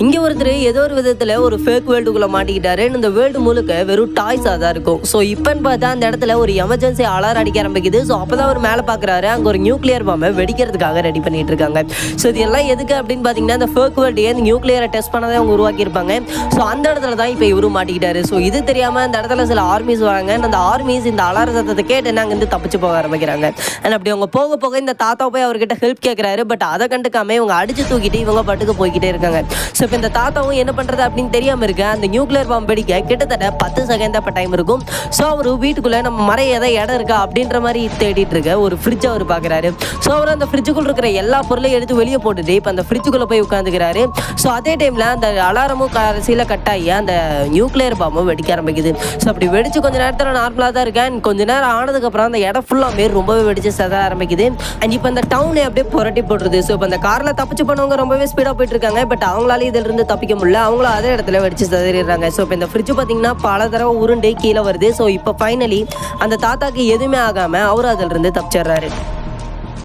இங்கே ஒருத்தர் ஏதோ ஒரு விதத்தில் ஒரு ஃபேக் வேர்ல்டுக்குள்ளே மாட்டிக்கிட்டாரு. இந்த வேர்ல்டு முழுக்க வெறும் டாய்ஸாக தான் இருக்கும். ஸோ இப்போன்னு பார்த்தா அந்த இடத்துல ஒரு எமர்ஜென்சி அலாரம் அடிக்க ஆரம்பிக்குது. ஸோ அப்போ தான் அவர் மேலே பார்க்குறாரு, அங்கே ஒரு நியூக்ளியர் பாம்பை வெடிக்கிறதுக்காக ரெடி பண்ணிட்டு இருக்காங்க. ஸோ இது எல்லாம் எதுக்கு அப்படின்னு பார்த்தீங்கன்னா, இந்த ஃபேக் வேர்ல்டையே இந்த நியூக்ளியரை டெஸ்ட் பண்ணதை அவங்க உருவாக்கியிருப்பாங்க. ஸோ அந்த இடத்துல தான் இப்போ இவரும் மாட்டிக்கிட்டாரு. ஸோ இது தெரியாமல் அந்த இடத்துல சில ஆர்மிஸ் வராங்க. அந்த ஆர்மிஸ் இந்த அலார சத்தத்தை கேட்டு அங்கேருந்து தப்பிச்சு போக ஆரம்பிக்கிறாங்க. அண்ட் அப்படி அவங்க போக போக இந்த தாத்தா போய் அவர்கிட்ட ஹெல்ப் கேட்குறாரு. பட் அதை கண்டுக்காம இவங்க அடிச்சு தூக்கிட்டு இவங்க பாட்டுக்கு போய்கிட்டே இருக்காங்க. ஸோ இப்போ இந்த தாத்தாவும் என்ன பண்ணுறது அப்படின்னு தெரியாமல் இருக்க அந்த நியூக்ளியர் பாம்பு வெடிக்க கிட்டத்தட்ட 10 செகண்ட் அப்போ டைம் இருக்கும். ஸோ அவர் வீட்டுக்குள்ளே நம்ம மறைய ஏதாவது இடம் இருக்கா அப்படின்ற மாதிரி தேடிட்டு இருக்க ஒரு ஃப்ரிட்ஜ் அவர் பார்க்குறாரு. ஸோ அவர் அந்த ஃப்ரிட்ஜுக்குள்ள இருக்கிற எல்லா பொருளையும் எடுத்து வெளியே போட்டுட்டு இப்போ அந்த ஃப்ரிட்ஜுக்குள்ளே போய் உட்காந்துக்கிறாரு. ஸோ அதே டைமில் அந்த அலாரமும் கடைசியில் கட்டாகி அந்த நியூக்ளியர் பாம்பும் வெடிக்க ஆரம்பிக்குது. ஸோ அப்படி வெடிச்சு கொஞ்சம் நேரத்தில் நார்மலாக தான் இருக்கேன். கொஞ்ச நேரம் ஆனதுக்கப்புறம் அந்த இடம் ஃபுல்லாக ரொம்பவே வெடிச்சு செத ஆரம்பிக்குது. அண்ட் இப்போ அந்த டவுனை அப்படியே புரட்டி போட்டுருது. ஸோ இப்போ அந்த காரில் தப்பிச்சு பண்ணவங்க ரொம்பவே ஸ்பீடாக போயிட்டு இருக்காங்க. பட் அவங்களால இதிலிருந்து தப்பிக்க முடியல. அவங்களும் அதே இடத்துல வெடிச்சு சிதறிடுறாங்க. ஸோ இப்போ இந்த ஃப்ரிட்ஜ் பார்த்தீங்கன்னா பல தடவை உருண்டை கீழே வருது. ஸோ இப்போ ஃபைனலி அந்த தாத்தாக்கு எதுவுமே ஆகாமல் அவர் அதிலிருந்து தப்பிச்சிடுறாரு.